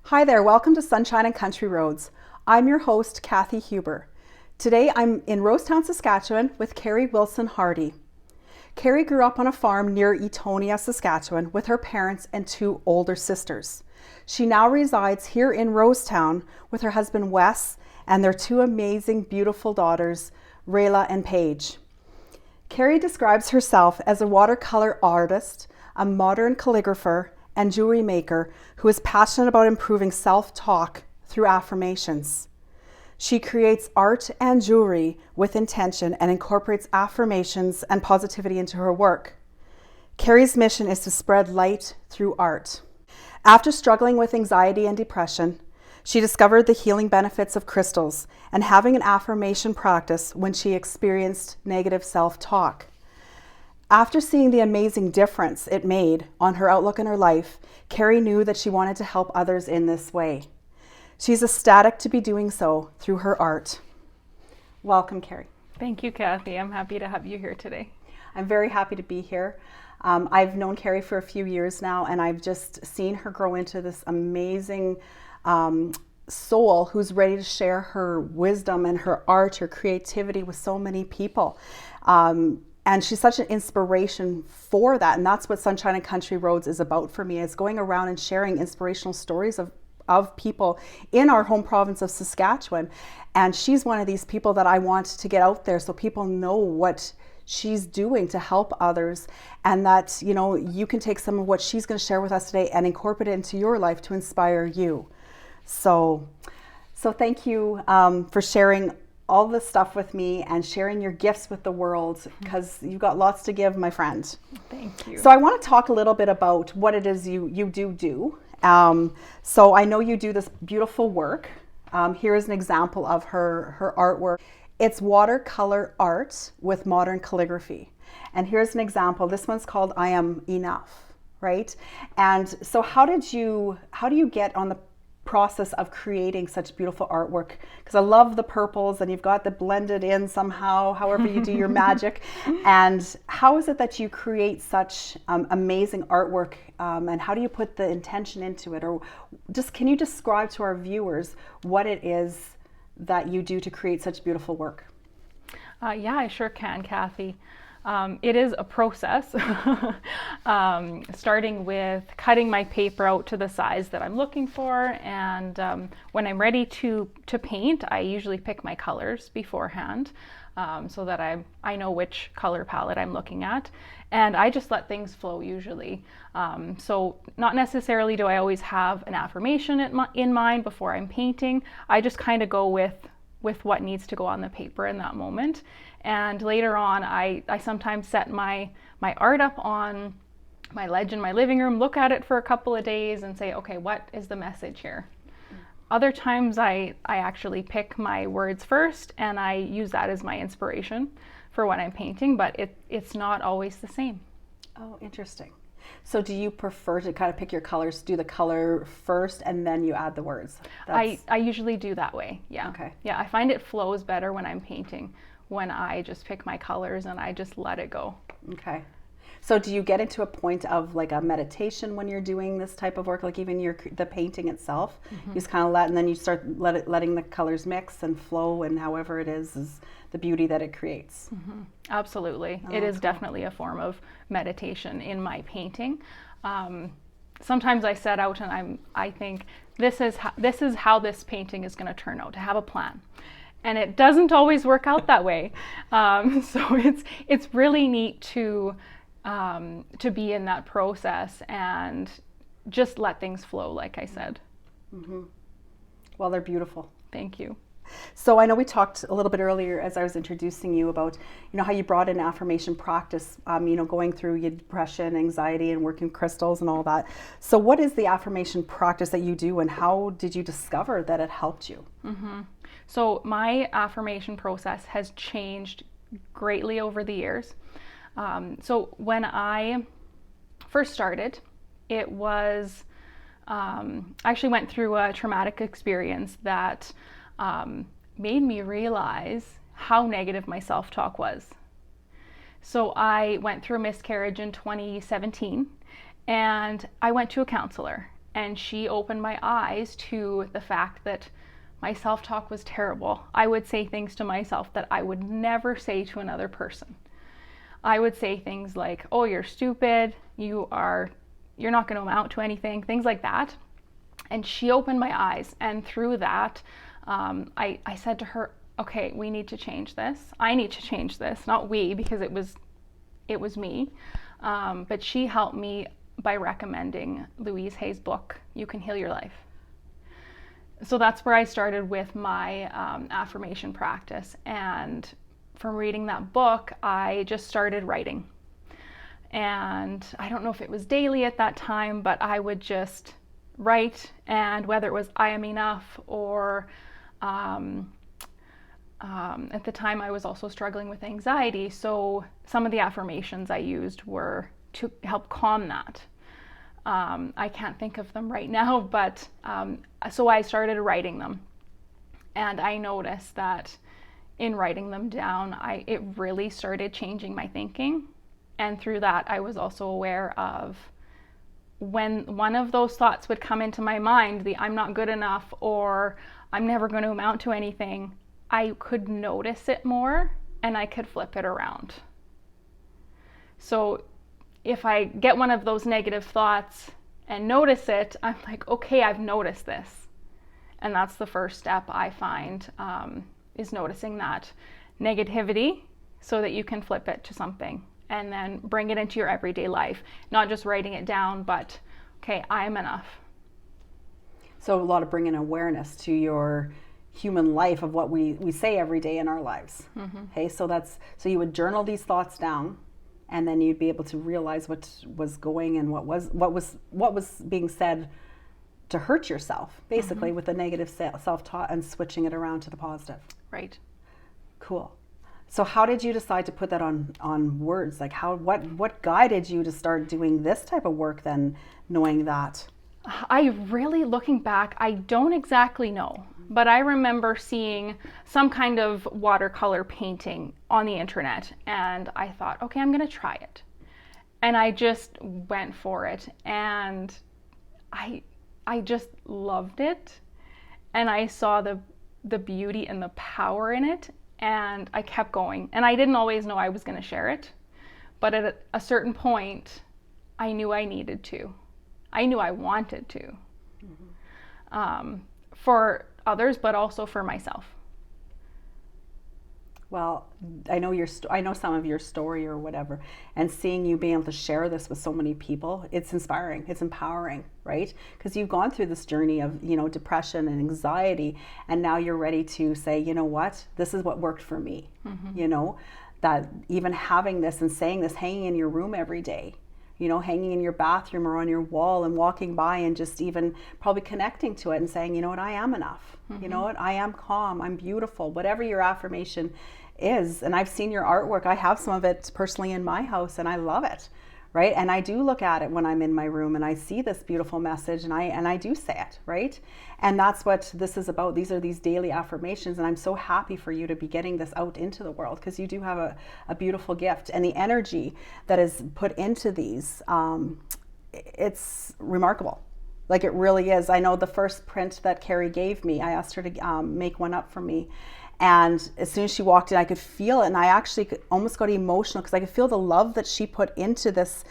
Hi there, welcome to Sunshine and Country Roads. I'm your host, Kathy Huber. Today I'm in Rosetown, Saskatchewan with Kari Wilson Hardy. Kari grew up on a farm near Etonia, Saskatchewan with her parents and two older sisters. She now resides here in Rosetown with her husband Wes and their two amazing, beautiful daughters, Rayla and Paige. Kari describes herself as a watercolor artist, a modern calligrapher, and jewelry maker who is passionate about improving self-talk through affirmations. She creates art and jewelry with intention and incorporates affirmations and positivity into her work. Kari's mission is to spread light through art. After struggling with anxiety and depression, she discovered the healing benefits of crystals and having an affirmation practice when she experienced negative self-talk. After seeing the amazing difference it made on her outlook in her life, Kari knew that she wanted to help others in this way. She's ecstatic to be doing so through her art. Welcome, Kari. Thank you, Kathy. I'm happy to have you here today. I'm very happy to be here. I've known Kari for a few years now, and I've just seen her grow into this amazing soul who's ready to share her wisdom and her art, her creativity with so many people. And she's such an inspiration for that. And that's what Sunshine and Country Roads is about for me, is going around and sharing inspirational stories of people in our home province of Saskatchewan. And she's one of these people that I want to get out there so people know what she's doing to help others, and that, you know, you can take some of what she's going to share with us today and incorporate it into your life to inspire you. So thank you for sharing all this stuff with me and sharing your gifts with the world, because you've got lots to give, my friend. Thank you. So I want to talk a little bit about what it is you do. So I know you do this beautiful work. Here is an example of her artwork. It's watercolor art with modern calligraphy. And here's an example. This one's called I Am Enough, right? And so how do you get on the process of creating such beautiful artwork? Because I love the purples, and you've got the blended in somehow, however you do your magic. And how is it that you create such amazing artwork, and how do you put the intention into it? Or just, can you describe to our viewers what it is that you do to create such beautiful work? Yeah, I sure can, Kathy. It is a process, starting with cutting my paper out to the size that I'm looking for, and when I'm ready to paint, I usually pick my colors beforehand, so that I know which color palette I'm looking at, and I just let things flow usually. So not necessarily do I always have an affirmation in mind before I'm painting. I just kind of go with what needs to go on the paper in that moment. And later on, I sometimes set my art up on my ledge in my living room, look at it for a couple of days and say, okay, what is the message here? Other times I actually pick my words first and I use that as my inspiration for when I'm painting, but it's not always the same. Oh, interesting. So do you prefer to kind of pick your colors, do the color first and then you add the words? I usually do that way, yeah. Okay. Yeah, I find it flows better when I'm painting, when I just pick my colors and I just let it go. Okay. So do you get into a point of like a meditation when you're doing this type of work, like even the painting itself? You just kind of and then you start letting the colors mix and flow, and however it is the beauty that it creates. Absolutely. It is definitely a form of meditation in my painting. Sometimes I set out and I think this is how this painting is going to turn out, to have a plan. And it doesn't always work out that way. So it's really neat to be in that process and just let things flow, like I said. Well, they're beautiful. Thank you. So I know we talked a little bit earlier as I was introducing you about, how you brought in affirmation practice, going through your depression, anxiety, and working crystals and all that. So what is the affirmation practice that you do, and how did you discover that it helped you? So my affirmation process has changed greatly over the years. So when I first started, it was, I actually went through a traumatic experience that made me realize how negative my self-talk was. So I went through a miscarriage in 2017, and I went to a counselor, And she opened my eyes to the fact that my self-talk was terrible. I would say things to myself that I would never say to another person. I would say things like, oh, you're stupid, you're not going to amount to anything, things like that. And she opened my eyes. And through that, I said to her, okay, we need to change this. I need to change this, not we, because it was me. But she helped me by recommending Louise Hay's book, You Can Heal Your Life. So that's where I started with my affirmation practice. And from reading that book, I just started writing. And I don't know if it was daily at that time, but I would just write, and whether it was I am enough, or at the time I was also struggling with anxiety, so some of the affirmations I used were to help calm that. I can't think of them right now, but so I started writing them, and I noticed that in writing them down, it really started changing my thinking. And through that, I was also aware of when one of those thoughts would come into my mind, the I'm not good enough, or I'm never going to amount to anything, I could notice it more and I could flip it around. So if I get one of those negative thoughts and notice it, I'm like, okay, I've noticed this. And that's the first step I find, is noticing that negativity so that you can flip it to something and then bring it into your everyday life. Not just writing it down, but, okay, I'm enough. So a lot of bringing awareness to your human life of what we say every day in our lives. Mm-hmm. Okay, so you would journal these thoughts down, and then you'd be able to realize what was going and what was being said to hurt yourself, basically, mm-hmm. with the negative self-talk, and switching it around to the positive. Right. Cool. So how did you decide to put that on words? Like what guided you to start doing this type of work then, knowing that? I really, looking back, I don't exactly know, but I remember seeing some kind of watercolor painting on the internet, and I thought, okay, I'm going to try it. And I just went for it, and I just loved it, and I saw the beauty and the power in it, and I kept going. And I didn't always know I was going to share it, but at a certain point, I knew I needed to. I knew I wanted to, mm-hmm. For others, but also for myself. Well, I know some of your story or whatever, and seeing you being able to share this with so many people, it's inspiring, it's empowering, right? Because you've gone through this journey of, depression and anxiety, and now you're ready to say, you know what, this is what worked for me, mm-hmm. That even having this and saying this, hanging in your room every day, hanging in your bathroom or on your wall, and walking by and just even probably connecting to it and saying, you know what, I am enough. Mm-hmm. You know what, I am calm, I'm beautiful, whatever your affirmation is. And I've seen your artwork. I have some of it personally in my house, and I love it, right? And I do look at it when I'm in my room and I see this beautiful message, and I do say it, right? And that's what this is about. These are these daily affirmations, and I'm so happy for you to be getting this out into the world, because you do have a beautiful gift, and the energy that is put into these, it's remarkable. Like, it really is. I know the first print that Kari gave me, I asked her to make one up for me. And as soon as she walked in, I could feel it. And I actually almost got emotional, because I could feel the love that she put into this,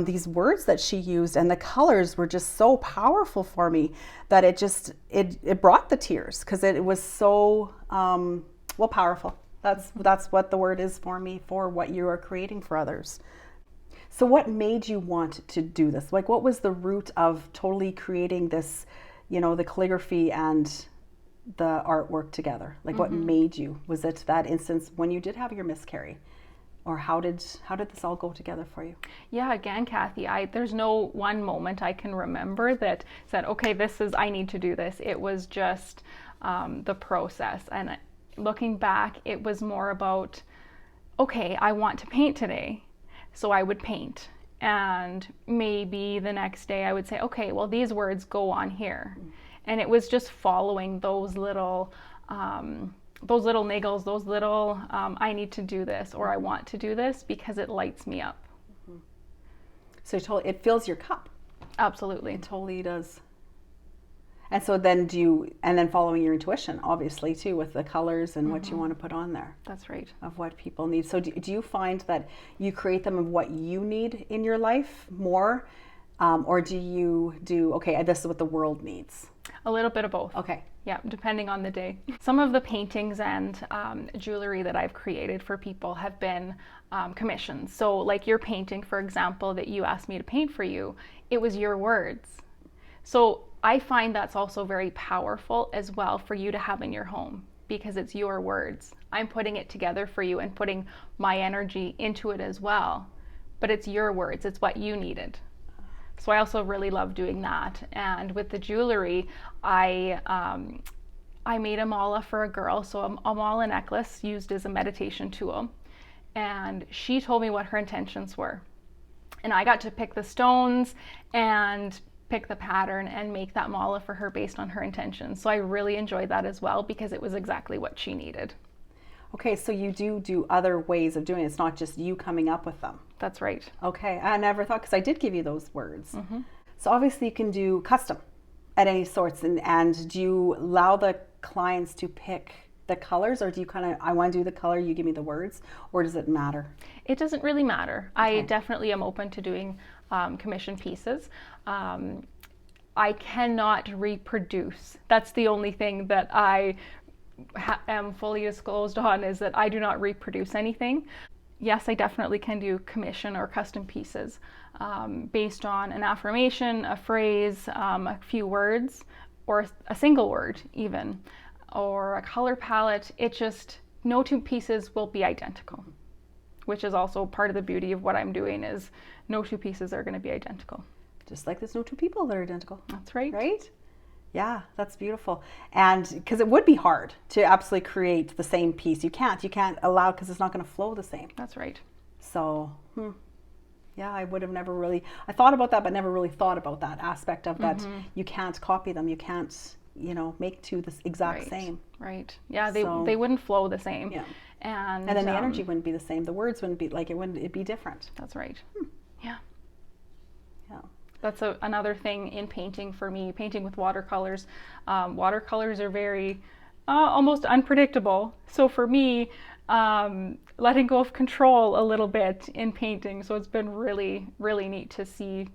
these words that she used. And the colors were just so powerful for me that it brought the tears, because it was so, powerful. That's what the word is for me, for what you are creating for others. So what made you want to do this? Like, what was the root of totally creating this, the calligraphy and the artwork together? Like, mm-hmm. what made you? Was it that instance when you did have your miscarry? Or how did this all go together for you? Yeah, again, Kathy, there's no one moment I can remember that said, okay, I need to do this. It was just the process. And looking back, it was more about, okay, I want to paint today. So I would paint, and maybe the next day I would say, okay, well, these words go on here. Mm-hmm. And it was just following those little niggles, those little, I need to do this, or I want to do this, because it lights me up. Mm-hmm. So it fills your cup. Absolutely. It totally does. And so then following your intuition, obviously, too, with the colors and what you want to put on there. That's right. Of what people need. So do you find that you create them of what you need in your life more? Or do you do, okay, this is what the world needs? A little bit of both. Okay. Yeah, depending on the day. Some of the paintings and jewelry that I've created for people have been commissions. So like your painting, for example, that you asked me to paint for you, it was your words. So I find that's also very powerful as well for you to have in your home, because it's your words. I'm putting it together for you and putting my energy into it as well. But it's your words, it's what you needed. So I also really love doing that. And with the jewelry, I made a mala for a girl, so a mala necklace used as a meditation tool. And she told me what her intentions were. And I got to pick the stones and pick the pattern and make that mala for her based on her intentions. So I really enjoyed that as well, because it was exactly what she needed. Okay, so you do other ways of doing it. It's not just you coming up with them. That's right. Okay, I never thought, because I did give you those words. So obviously you can do custom at any sorts. And do you allow the clients to pick the colors, or do you kind of, I want to do the color, you give me the words, or does it matter? It doesn't really matter. Okay. I definitely am open to doing commission pieces. I cannot reproduce. That's the only thing that I am fully disclosed on, is that I do not reproduce anything. Yes, I definitely can do commission or custom pieces based on an affirmation, a phrase, a few words, or a single word even, or a color palette. It just, no two pieces will be identical, which is also part of the beauty of what I'm doing, is no two pieces are going to be identical. Just like there's no two people that are identical. That's right. Right? Yeah, that's beautiful. And because it would be hard to absolutely create the same piece. You can't allow, because it's not going to flow the same. That's right. So, yeah, I would have never really, I thought about that, but never really thought about that aspect of that. You can't copy them. You can't, make two the exact same. Right. Yeah, they wouldn't flow the same. Yeah. And then the energy wouldn't be the same. The words wouldn't be like, it'd be different. That's right. Yeah. Yeah. That's another thing in painting for me, painting with watercolors. Watercolors are very almost unpredictable. So for me, letting go of control a little bit in painting. So it's been really, really neat to see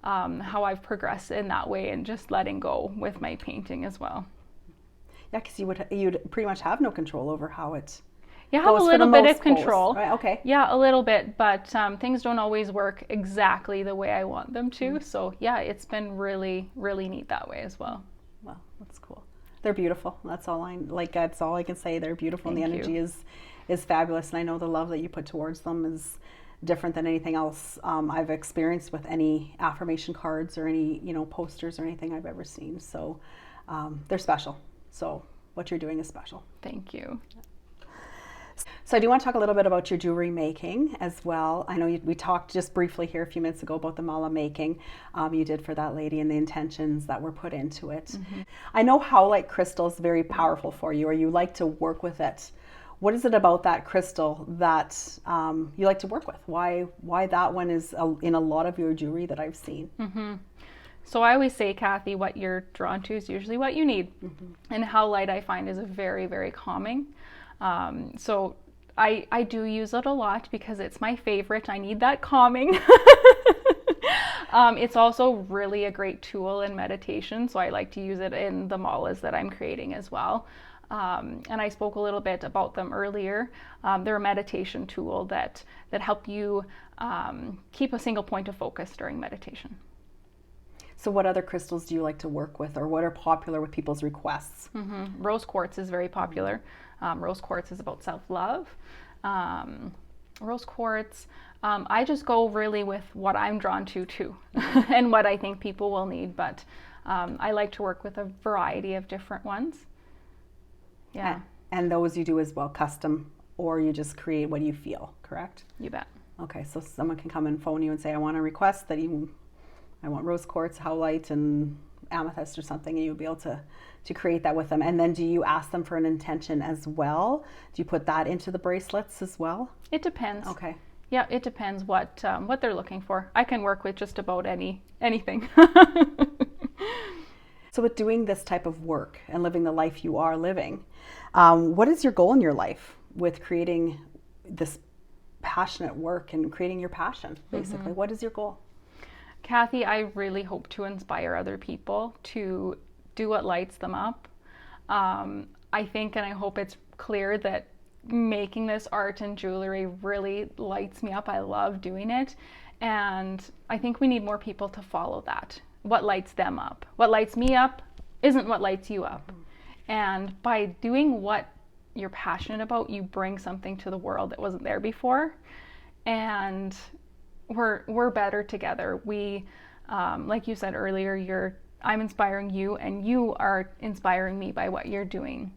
how I've progressed in that way, and just letting go with my painting as well. Yeah, because you'd pretty much have no control over how it. You have a little bit of control. Right, okay. Yeah, a little bit, but things don't always work exactly the way I want them to. So yeah, it's been really, really neat that way as well. Well, that's cool. They're beautiful. That's all I can say. They're beautiful. Thank and the energy is fabulous. And I know the love that you put towards them is different than anything else I've experienced with any affirmation cards or any, posters or anything I've ever seen. So they're special. So what you're doing is special. Thank you. So I do want to talk a little bit about your jewelry making as well. I know we talked just briefly here a few minutes ago about the mala making you did for that lady and the intentions that were put into it. I know howlite crystal is very powerful for you, or you like to work with it. What is it about that crystal that you like to work with? Why that one is in a lot of your jewelry that I've seen? So I always say, Kathy, what you're drawn to is usually what you need. And howlite, I find, is a very, very calming. So I do use it a lot because it's my favorite. I need that calming. It's also really a great tool in meditation, so I like to use it in the malas that I'm creating as well. And I spoke a little bit about them earlier. They're a meditation tool that help you keep a single point of focus during meditation. So what other crystals do you like to work with, or what are popular with people's requests? Rose quartz is very popular. Rose quartz is about self-love. Rose quartz, I just go really with what I'm drawn to too, and what I think people will need, but I like to work with a variety of different ones. Yeah. And those you do as well, custom, or you just create what you feel, correct? You bet. Okay, so someone can come and phone you and say, I want a request that I want rose quartz, howlite, and amethyst or something, and you'll be able to create that with them. And then do you ask them for an intention as well? Do you put that into the bracelets as well? It depends. Okay. Yeah, it depends what they're looking for. I can work with just about anything. So with doing this type of work and living the life you are living, what is your goal in your life with creating this passionate work and creating your passion, basically? What is your goal? Kathy, I really hope to inspire other people to do what lights them up. I think and I hope it's clear that making this art and jewelry really lights me up. I love doing it. And I think we need more people to follow that. What lights them up? What lights me up isn't what lights you up. And by doing what you're passionate about, you bring something to the world that wasn't there before. And we're better together. We, like you said earlier, I'm inspiring you and you are inspiring me by what you're doing.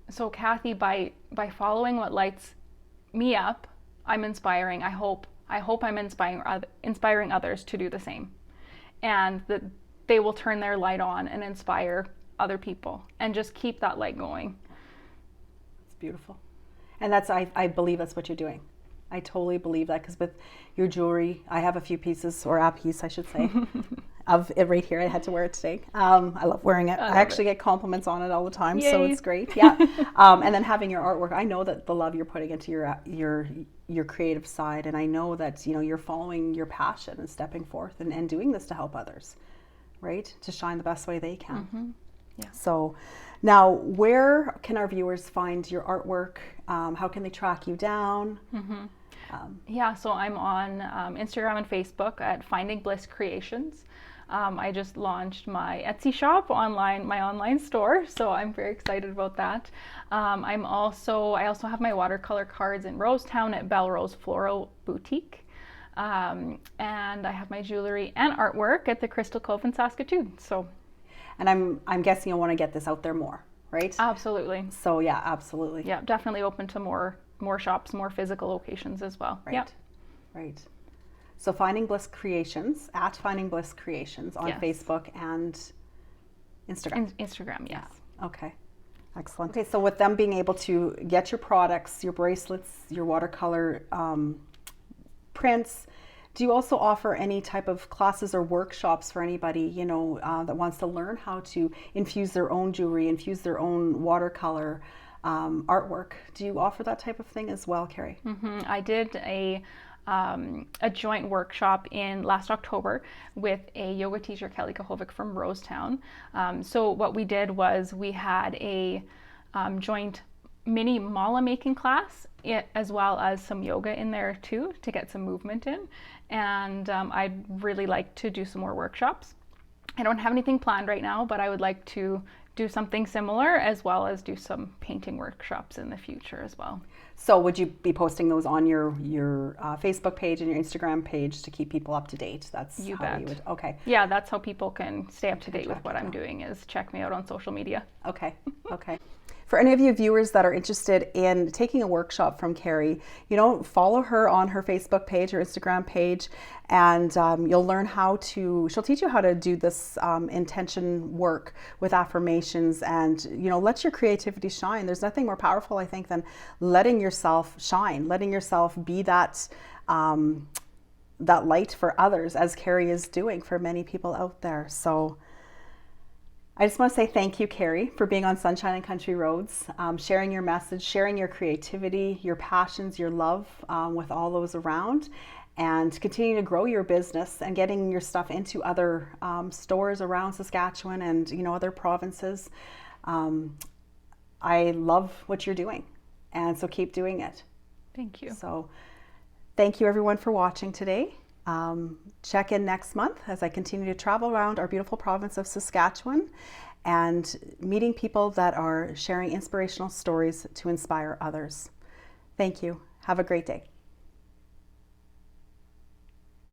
So Kathy, by following what lights me up, I'm inspiring. I hope I'm inspiring others to do the same, and that they will turn their light on and inspire other people, and just keep that light going. It's beautiful, and I believe that's what you're doing. I totally believe that, because with your jewelry, I have a few pieces, or a piece, I should say, of it right here. I had to wear it today. I love wearing it. I actually get compliments on it all the time, so it's great. Yeah. And then having your artwork, I know that the love you're putting into your creative side, and I know that you're following your passion and stepping forth and doing this to help others, right? To shine the best way they can. Mm-hmm. Yeah. So now, where can our viewers find your artwork? How can they track you down? Mm-hmm. Yeah, so I'm on Instagram and Facebook at Finding Bliss Creations. I just launched my Etsy shop online, my online store, so I'm very excited about that. I also have my watercolor cards in Rosetown at Belle Rose Floral Boutique. And I have my jewelry and artwork at the Crystal Cove in Saskatoon. So, and I'm guessing you'll want to get this out there more, right? Absolutely. So yeah, absolutely. Yeah, definitely open to more shops, more physical locations as well. Right. Yeah. Right. So Finding Bliss Creations, at Finding Bliss Creations on Facebook and Instagram. Instagram, yes. Yeah. Okay. Excellent. Okay, so with them being able to get your products, your bracelets, your watercolor prints, do you also offer any type of classes or workshops for anybody, that wants to learn how to infuse their own jewelry, infuse their own watercolor artwork? Do you offer that type of thing as well, Kari? Mm-hmm. I did a joint workshop in last October with a yoga teacher, Kelly Kahovic from Rosetown. So what we did was we had a joint mini mala making class, as well as some yoga in there too, to get some movement in. And I'd really like to do some more workshops. I don't have anything planned right now, but I would like to do something similar, as well as do some painting workshops in the future as well. So would you be posting those on your Facebook page and your Instagram page to keep people up to date? That's you how bet. you would. Okay. Yeah, that's how people can stay up to date with what I'm doing, is check me out on social media. Okay. Okay. For any of you viewers that are interested in taking a workshop from Kari, follow her on her Facebook page or Instagram page, and you'll learn she'll teach you how to do this intention work with affirmations, and, let your creativity shine. There's nothing more powerful, I think, than letting yourself shine, letting yourself be that light for others, as Kari is doing for many people out there. So I just want to say thank you, Kari, for being on Sunshine and Country Roads, sharing your message, sharing your creativity, your passions, your love with all those around, and continuing to grow your business and getting your stuff into other stores around Saskatchewan and other provinces. I love what you're doing, and so keep doing it. Thank you. So thank you, everyone, for watching today. Check in next month as I continue to travel around our beautiful province of Saskatchewan and meeting people that are sharing inspirational stories to inspire others. Thank you. Have a great day.